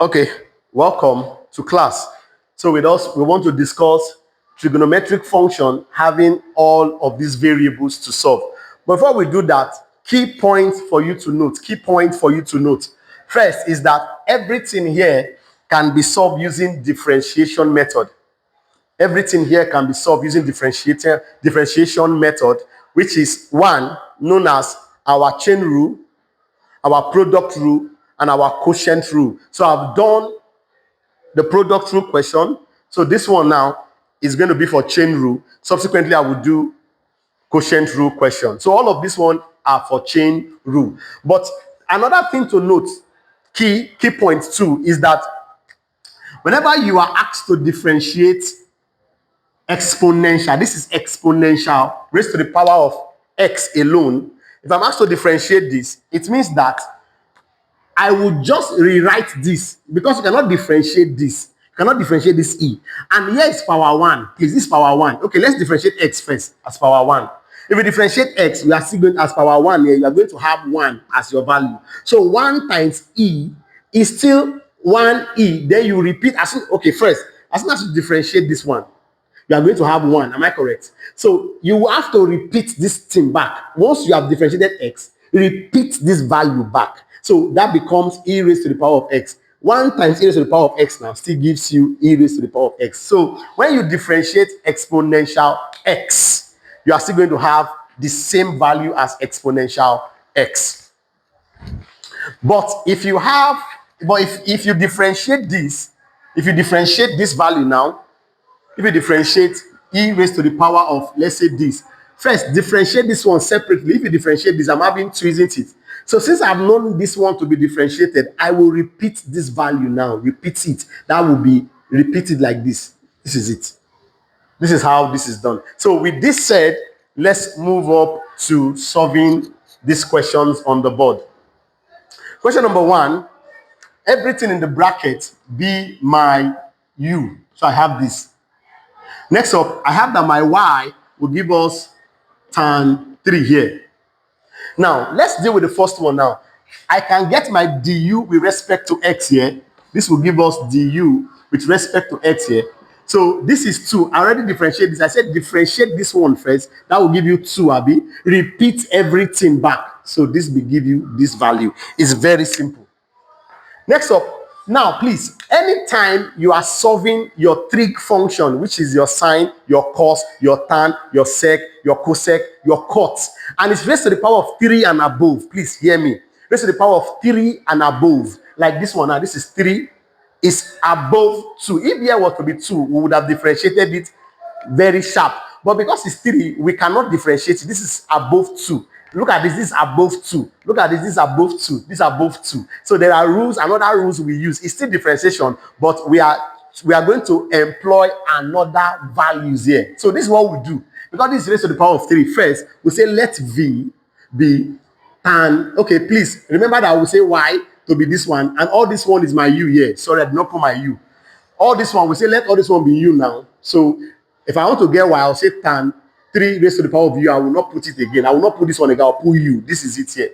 Okay, welcome to class. So with us, we want to discuss trigonometric function having all of these variables to solve. Before we do that, key points for you to note. Key point for you to note. First is that everything here can be solved using differentiation method. Everything here can be solved using differentiation method, which is one known as our chain rule, our product rule, and our quotient rule. So I've done the product rule question. So this one now is going to be for chain rule. Subsequently, I will do quotient rule question. So all of this one are for chain rule. But another thing to note, key point two, is that whenever you are asked to differentiate exponential, this is exponential raised to the power of x alone. If I'm asked to differentiate this, it means that I will just rewrite this because you cannot differentiate this. You cannot differentiate this e. And here is power 1. Please, this is power 1. Okay, let's differentiate x first as power 1. If you differentiate x, you are still going as power 1 here. You are going to have 1 as your value. So 1 times e is still 1e. Then you repeat. Okay, first, as soon as you differentiate this one, you are going to have 1. Am I correct? So you will have to repeat this thing back. Once you have differentiated x, repeat this value back. So that becomes e raised to the power of x. 1 times e raised to the power of x now still gives you e raised to the power of x. So when you differentiate exponential x, you are still going to have the same value as exponential x. But if you differentiate this, if you differentiate this value now, if you differentiate e raised to the power of, let's say this, first differentiate this one separately. If you differentiate this, I'm having 2, isn't it? So since I've known this one to be differentiated, I will repeat this value now. Repeat it. That will be repeated like this. This is it. This is how this is done. So with this said, let's move up to solving these questions on the board. Question number 1, everything in the bracket be my u. So I have this. Next up, I have that my y will give us tan 3 here. Now, let's deal with the first one now. I can get my du with respect to x here. This will give us du with respect to x here. So this is 2. I already differentiate this. I said differentiate this one first. That will give you 2, Abi. Repeat everything back. So this will give you this value. It's very simple. Next up, now please, anytime you are solving your trig function, which is your sine, your cos, your tan, your sec, your cosec, your cot, and it's raised to the power of 3 and above, please hear me, raised to the power of 3 and above, like this one now, this is 3, is above 2. If here was to be 2, we would have differentiated it very sharp. But because it's 3, we cannot differentiate it. This is above 2. Look at this. This is above 2. Look at this. This is above 2. This is above 2. So there are rules and other rules we use. It's still differentiation, but we are going to employ another values here. So this is what we do. Because this is raised to the power of 3. First, we say let v be tan. Okay, please remember that we say y to be this one, and all this one is my u here. Sorry, I did not put my u. All this one, we say let all this one be u now. So if I want to get y, I'll say tan 3 raised to the power of u. I will not put it again. I will not put this one again. I'll put u. This is it here.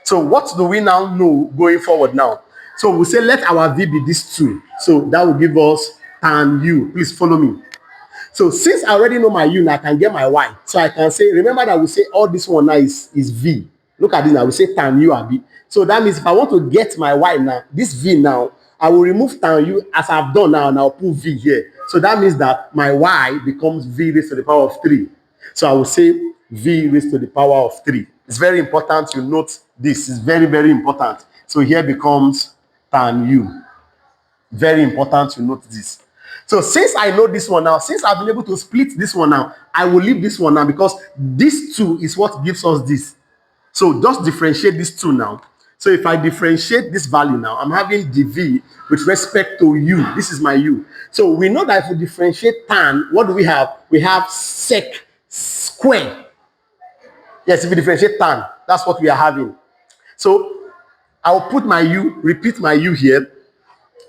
So what do we now know going forward now? So we say let our v be this 2. So that will give us tan u. Please follow me. So since I already know my u, now I can get my y. So I can say, remember that we say all this one now is v. Look at this now. We say tan u abi. So that means if I want to get my y now, this v now, I will remove tan u as I've done now, and I'll put v here. So that means that my y becomes v raised to the power of 3. So I will say v raised to the power of 3. It's very important you note this. It's very, very important. So here becomes tan u. Very important to note this. So since I know this one now, since I've been able to split this one now, I will leave this one now because this 2 is what gives us this. So just differentiate this 2 now. So if I differentiate this value now, I'm having dv with respect to u. This is my u. So we know that if we differentiate tan, what do we have? We have sec square. Yes, if we differentiate tan, that's what we are having. So I'll put my u, repeat my u here.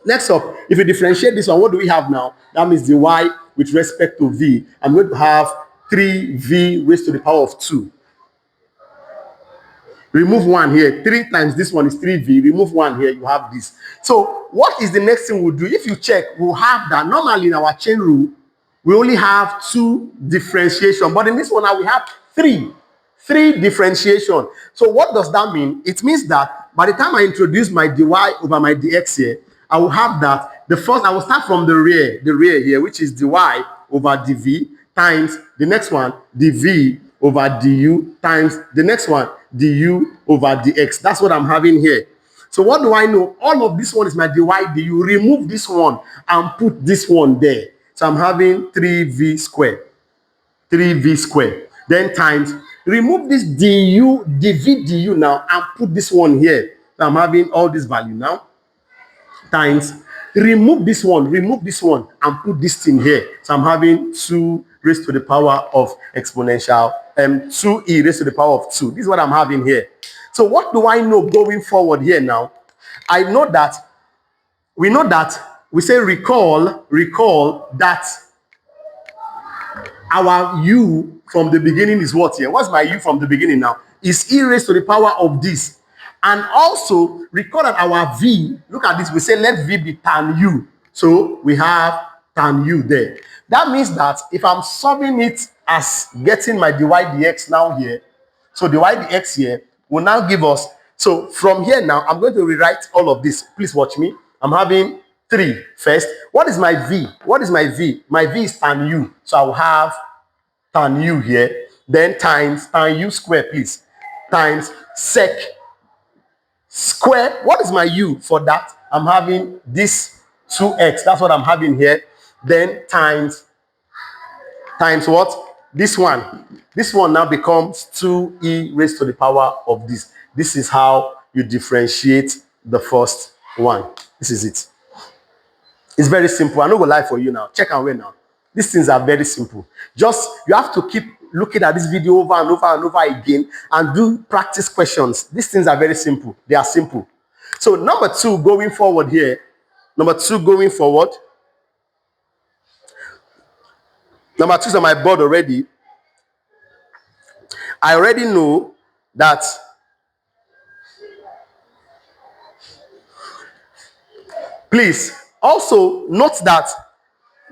Next up, if we differentiate this one, what do we have now? That means the y with respect to v. I'm going to have 3v raised to the power of 2. Remove 1 here. 3 times this one is 3v. Remove 1 here. You have this. So what is the next thing we'll do? If you check, we'll have that. Normally in our chain rule, we only have 2 differentiation. But in this one now, we have 3. 3 differentiation. So what does that mean? It means that by the time I introduce my dy over my dx here, I will have that. The first, I will start from the rear here, which is dy over dv times the next one, dv over du times the next one, du over dx. That's what I'm having here. So what do I know? All of this one is my dy du. Remove this one and put this one there. So I'm having 3v squared. 3v squared. Then times, remove this du, dv du now and put this one here. So I'm having all this value now. Times, remove this one and put this thing here. So I'm having 2 raised to the power of exponential 2e raised to the power of 2. This is what I'm having here. So what do I know going forward here now? I know that we say recall that our u from the beginning is what here? What's my u from the beginning now? Is e raised to the power of this. And also recall that our v, look at this, we say let v be tan u. So we have tan u there. That means that if I'm solving it as getting my dy dx now here, so dy dx here will now give us, so from here now, I'm going to rewrite all of this. Please watch me. I'm having 3 first. What is my v? What is my v? My v is tan u. So I will have tan u here. Then times tan u square, please. Times sec square. What is my u for that? I'm having this 2x. That's what I'm having here. Then times what? This one. This one now becomes 2e raised to the power of this. This is how you differentiate the first one. This is it. It's very simple. I'm not going to lie for you now. Check and wait now. These things are very simple. Just, you have to keep looking at this video over and over and over again and do practice questions. These things are very simple. They are simple. So number 2 going forward here. Number 2 going forward. Number 2 is on my board already. I already know that please also note that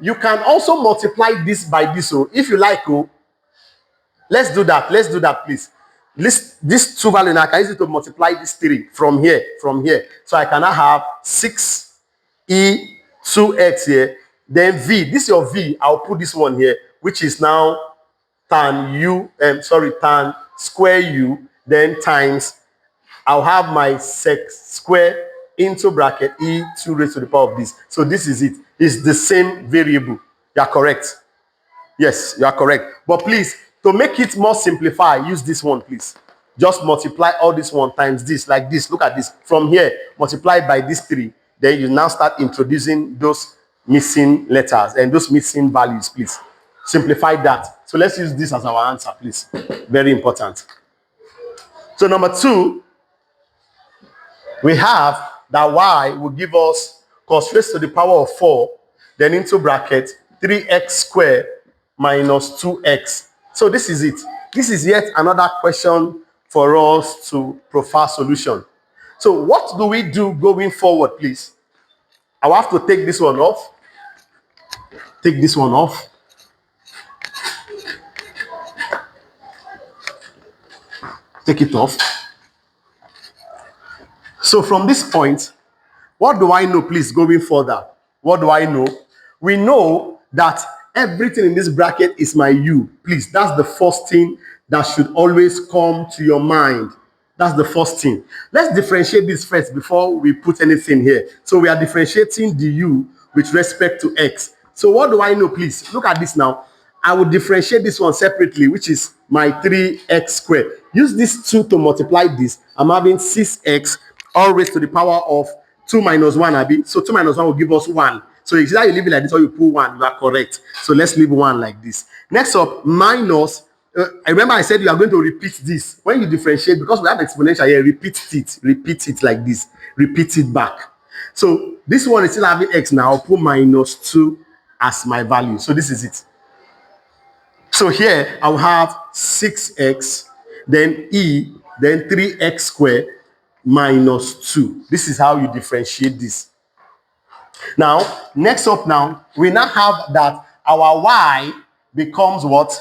you can also multiply this by this. So if you like, let's do that. Let's do that, please. This 2 value now, I can use it to multiply this 3 from here. So I can now have 6e 2x here. Then v, this is your v. I'll put this one here, which is now tan u, tan square u, then times, I'll have my sec square into bracket e 2 raised to the power of this. So this is it. It's the same variable. You are correct. Yes, you are correct. But please, to make it more simplified, use this one, please. Just multiply all this one times this, like this. Look at this. From here, multiply by this 3. Then you now start introducing those missing letters and those missing values, please. Simplify that. So let's use this as our answer, please. Very important. So number 2, we have that y will give us cos raised to the power of 4, then into bracket 3x squared minus 2x. So this is it. This is yet another question for us to profile solution. So what do we do going forward, please? I will have to take this one off. Take this one off. Take it off. So from this point, what do I know, please, going further? What do I know? We know that everything in this bracket is my u. Please, that's the first thing that should always come to your mind. That's the first thing. Let's differentiate this first before we put anything here. So we are differentiating the u with respect to x. So what do I know, please? Look at this now. I will differentiate this one separately, which is my 3x squared. Use this 2 to multiply this. I'm having 6x all raised to the power of 2 minus 1, Abi. So 2 minus 1 will give us 1. So it's either you leave it like this or you put 1. You are correct. So let's leave 1 like this. Next up, minus. I remember I said you are going to repeat this. When you differentiate, because we have exponential here, repeat it like this. Repeat it back. So this one is still having x now. I'll put minus 2 as my value. So this is it. So here I'll have 6x, then e then 3x squared minus 2. This is how you differentiate this. Now, next up now, we now have that our y becomes what?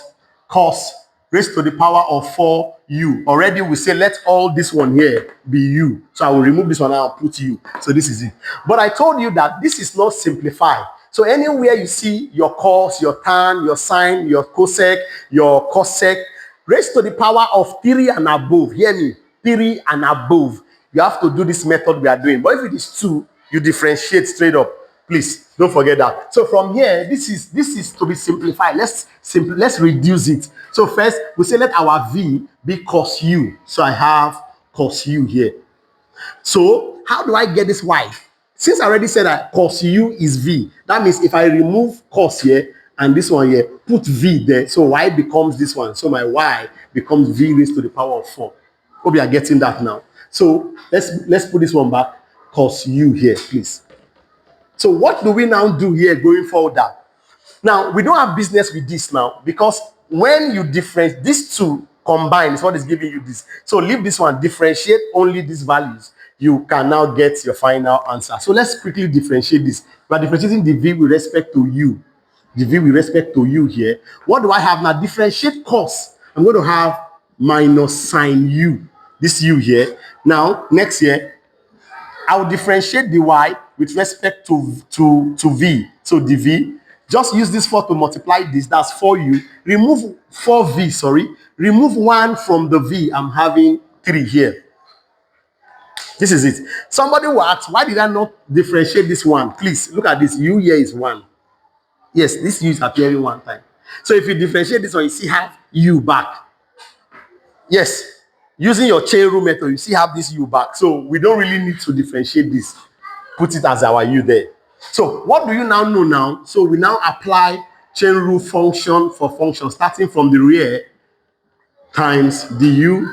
Cos raised to the power of 4u. Already we say let all this one here be u. So I will remove this one and I'll put u. So this is it. But I told you that this is not simplified. So anywhere you see your cos, your tan, your sine, your cosec, your cosec, raised to the power of 3 and above, hear me, 3 and above, you have to do this method we are doing. But if it is 2, you differentiate straight up. Please don't forget that. So from here, this is to be simplified. Let's reduce it. So first we say let our v be cos u. So I have cos u here. So how do I get this y? Since I already said that cos u is v, that means if I remove cos here and this one here, put v there, so y becomes this one. So my y becomes v raised to the power of 4. Hope you are getting that now. So let's put this one back, cos u here, please. So what do we now do here going forward? Now, we don't have business with this now, because when you differentiate, these two combined is what is giving you this. So leave this one, differentiate only these values. You can now get your final answer. So let's quickly differentiate this. We are differentiating the v with respect to u. The v with respect to u here. What do I have now? Differentiate cos. I'm going to have minus sine u. This u here. Now, next here, I will differentiate the y with respect to v. So the v, just use this 4 to multiply this, that's 4u. Remove 4v, sorry. Remove 1 from the v, I'm having 3 here. This is it. Somebody will ask, why did I not differentiate this one? Please, look at this. U here is 1. Yes, this u is appearing 1 time. So if you differentiate this one, you see have u back. Yes, using your chain rule method, you see have this u back. So we don't really need to differentiate this. Put it as our u there. So what do you now know now? So we now apply chain rule function for function, starting from the rear times du,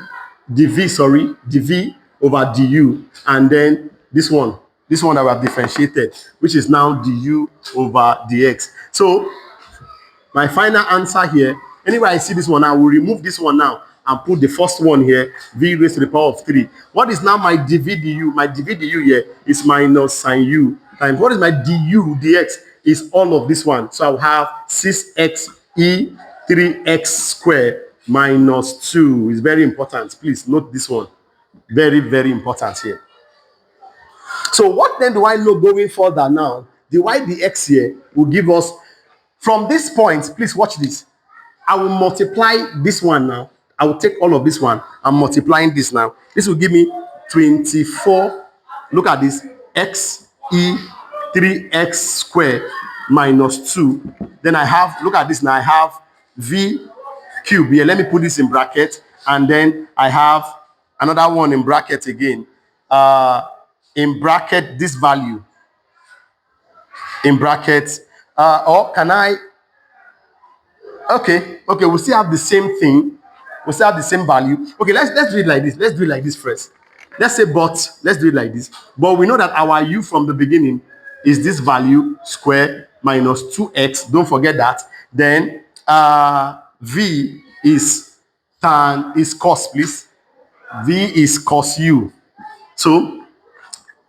dv over du, and then this one that we have differentiated, which is now du over dx. So my final answer here, anyway, I see this one, I will remove this one now and put the first one here, v raised to the power of 3. What is now my dv du? My dv du here is minus sine u times, what is my du dx? Is all of this one. So I'll have 6x e 3x squared minus 2. It's very important. Please note this one. Very, very important here. So what then do I know going further now? The y dx here will give us, from this point, please watch this. I will multiply this one now. I will take all of this one. I'm multiplying this now. This will give me 24. Look at this. X e 3x squared minus 2. Then I have, look at this now. I have v cube here. Let me put this in bracket. And then I have another one in bracket again. In bracket, this value. In brackets. Or can I? Okay, we still have the same thing. We still have the same value. Okay, let's do it like this. Let's do it like this first. Let's say but. Let's do it like this. But we know that our u from the beginning is this value square minus 2x. Don't forget that. Then v is cos, please. V is cos u. So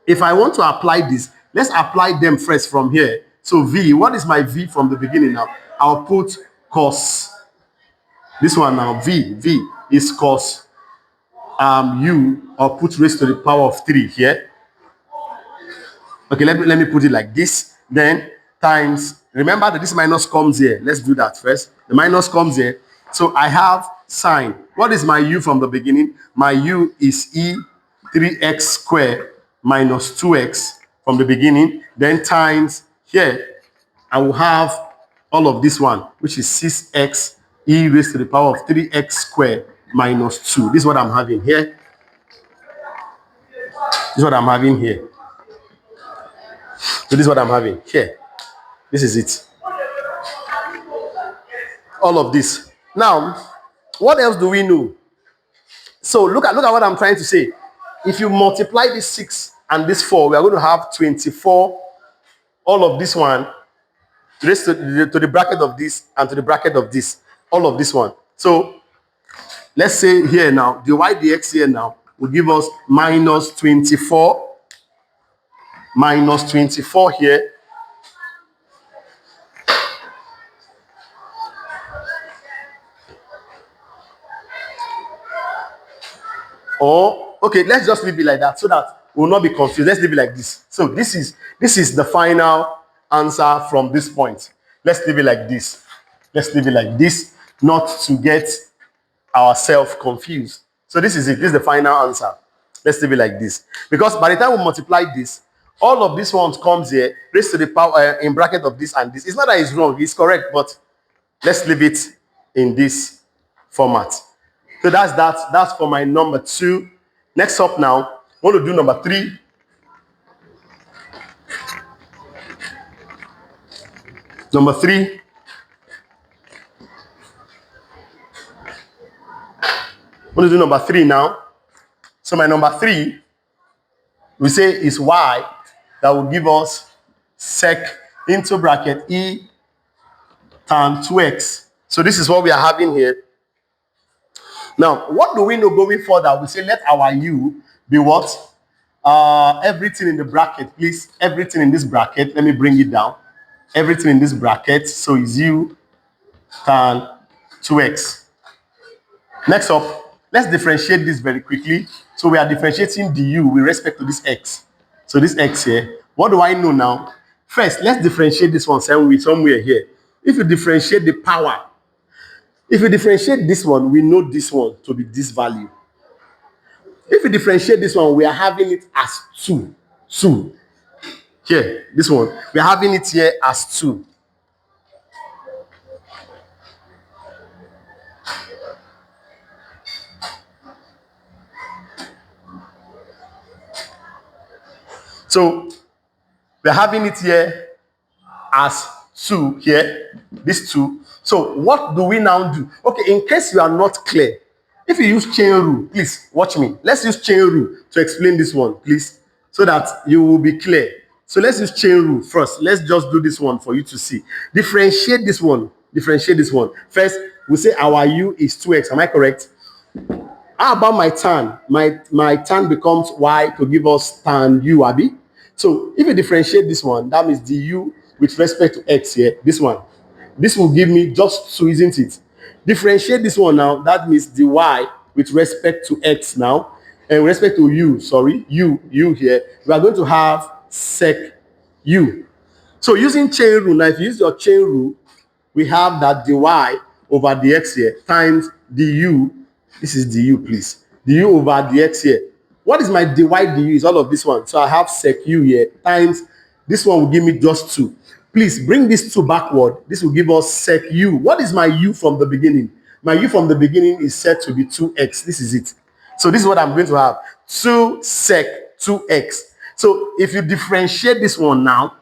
if I want to apply this, let's apply them first from here. So v, what is my v from the beginning now? I'll put cos. This one now, v is cos u, or put raised to the power of 3 here. Okay, let me put it like this. Then times, remember that this minus comes here. Let's do that first. The minus comes here. So I have sine. What is my u from the beginning? My u is e 3x squared minus 2x from the beginning. Then times here, I will have all of this one, which is 6x e raised to the power of 3x squared minus 2. This is what I'm having here. This is what I'm having here. So this is what I'm having here. This is it. All of this. Now, what else do we know? So look at what I'm trying to say. If you multiply this 6 and this 4, we are going to have 24. All of this one raised to the bracket of this and to the bracket of this. All of this one. So let's say here now, dy dx here now will give us minus 24 here. Or, okay, let's just leave it like that so that we'll not be confused. Let's leave it like this. So this is the final answer from this point. Let's leave it like this. Let's leave it like this, not to get ourselves confused. So this is it. This is the final answer. Let's leave it like this. Because by the time we multiply this, all of these ones comes here, raised to the power in bracket of this and this. It's not that it's wrong, it's correct, but let's leave it in this format. So that's that. That's for my number 2. Next up now, I want to do number 3. Number 3. I want to do number 3 now. So my number 3, we say is y that will give us sec into bracket e tan 2x. So this is what we are having here. Now, what do we know going further? We say let our u be what? Everything in the bracket, please. Everything in this bracket. Let me bring it down. Everything in this bracket. So is u tan 2x. Next up, let's differentiate this very quickly. So we are differentiating du with respect to this x. So this x here. What do I know now? First, let's differentiate this one somewhere here. If you differentiate the power, if you differentiate this one, we know this one to be this value. If you differentiate this one, we are having it as 2. 2. Here, this one. We are having it here as 2. So, we are having it here as 2 here. This 2. So, what do we now do? Okay, in case you are not clear, if you use chain rule, please watch me. Let's use chain rule to explain this one, please, so that you will be clear. So let's use chain rule first. Let's just do this one for you to see. Differentiate this one. Differentiate this one. First, we say our u is 2x. Am I correct? How about my tan? My tan becomes y to give us tan u, abi? So if you differentiate this one, that means du with respect to x here, this one. This will give me just 2, isn't it? Differentiate this one now, that means dy with respect to x now, and with respect to u, sorry, u here, we are going to have sec u. So using chain rule, now if you use your chain rule, we have that dy over dx here times du, this is du please, du over dx here. What is my dy du is all of this one. So I have sec u here times, this one will give me just 2. Please bring this 2 backward. This will give us sec u. What is my u from the beginning? My u from the beginning is set to be 2x. This is it. So this is what I'm going to have. 2 sec 2x. So if you differentiate this one now,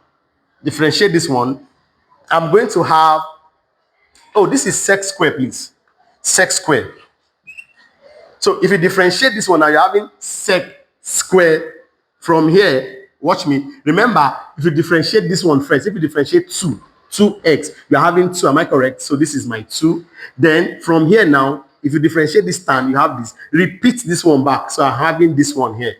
differentiate this one, I'm going to have, oh, this is sec square, please. Sec square. So if you differentiate this one now, you're having sec square from here. Watch me. Remember, if you differentiate this one first, if you differentiate 2x, you're having 2. Am I correct? So this is my 2. Then from here now, if you differentiate this time, you have this. Repeat this one back. So I'm having this one here.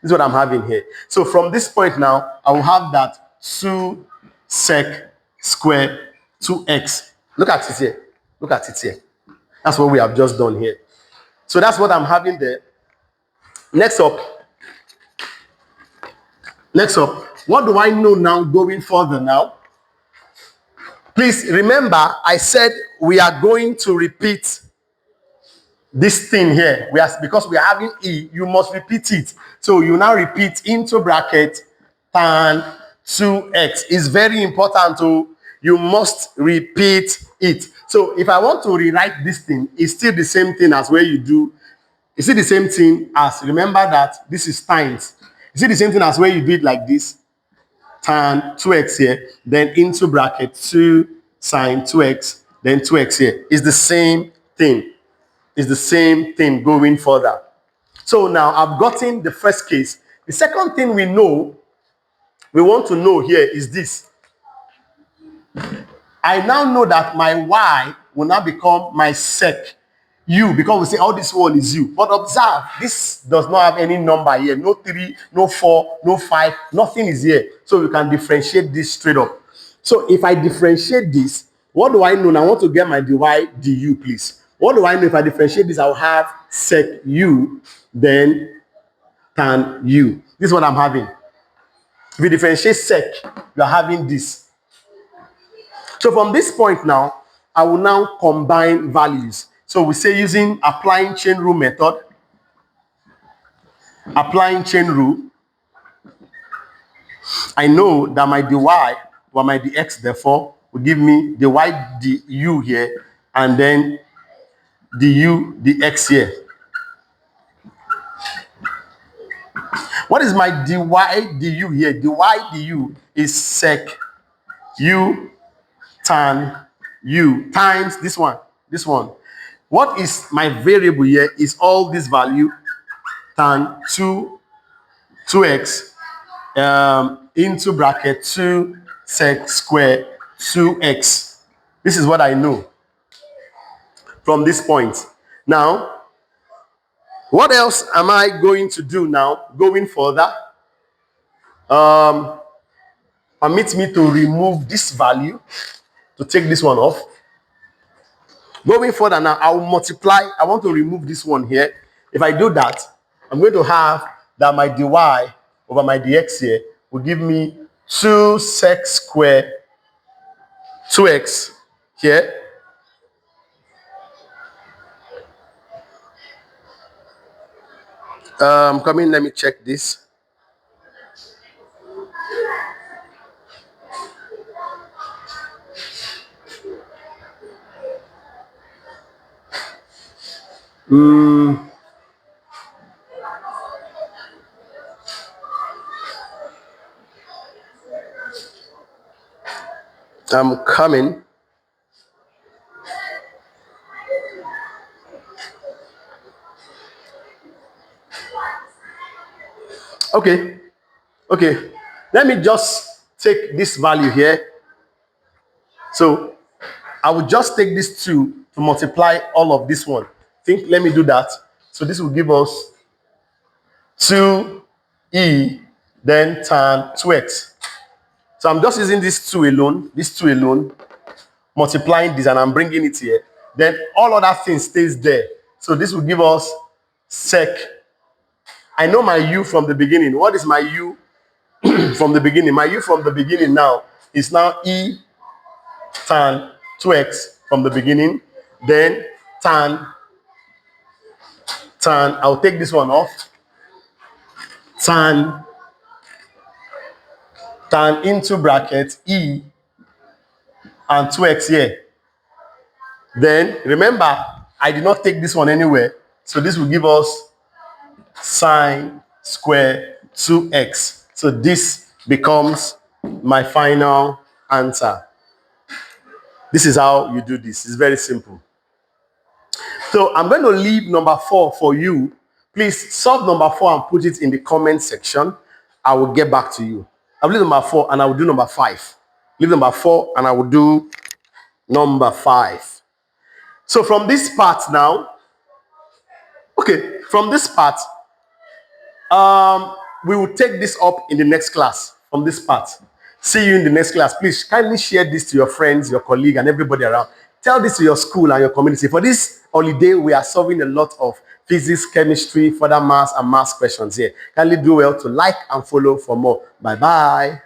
This is what I'm having here. So from this point now, I will have that 2 sec square 2x. Look at it here. Look at it here. That's what we have just done here. So that's what I'm having there. Next up, what do I know now going further now? Please remember, I said we are going to repeat this thing here. Because we are having e, you must repeat it. So you now repeat into bracket tan 2x. It's very important to, you must repeat it. So if I want to rewrite this thing, it's still the same thing as where you do. Is it the same thing as, remember that this is times. Is it the same thing as where you do it like this? Tan 2x here, then into bracket 2 sine 2x, then 2x here. It's the same thing. It's the same thing going further. So now I've gotten the first case. The second thing we want to know here is this. I now know that my y will now become my sec u, because we say all this one is u. But observe, this does not have any number here. No 3, no 4, no 5, nothing is here. So we can differentiate this straight up. So if I differentiate this, what do I know? Now I want to get my dy du, please. What do I know? If I differentiate this, I'll have sec u, then tan u. This is what I'm having. If you differentiate sec, you are having this. So from this point now, I will now combine values. So we say using applying chain rule method, applying chain rule, I know that my dy or my dx therefore will give me the y du here and then du dx here. What is my dy du here? Dy du is sec u tan u times this one. What is my variable here is all this value tan 2x into bracket 2 sec square 2x. This is what I know from this point. Now, what else am I going to do now? Going further, permit me to remove this value, to take this one off. Going further now, I will multiply. I want to remove this one here. If I do that, I'm going to have that my dy over my dx here will give me 2 sec square 2x here. Come in, let me check this. I'm coming. Okay. Let me just take this value here. So I will just take this 2 to multiply all of this one. Let me do that. So this will give us 2e then tan 2x. So I'm just using this 2 alone, multiplying this, and I'm bringing it here. Then all other things stays there. So this will give us sec. I know my u from the beginning. What is my u from the beginning? My u from the beginning now is now e tan 2x from the beginning. Then tan, I'll take this one off. Tan into bracket e and 2x here. Then remember, I did not take this one anywhere. So this will give us sine square 2x. So this becomes my final answer. This is how you do this. It's very simple. So I'm going to leave number 4 for you. Please solve number 4 and put it in the comment section. I will get back to you. I'll leave number 4 and I will do number 5. Leave number 4 and I will do number 5. So from this part now, from this part, we will take this up in the next class from this part. See you in the next class. Please kindly share this to your friends, your colleague, and everybody around. Tell this to your school and your community. For this holiday, we are solving a lot of physics, chemistry, further maths, and maths questions here. Kindly do well to like and follow for more. Bye-bye.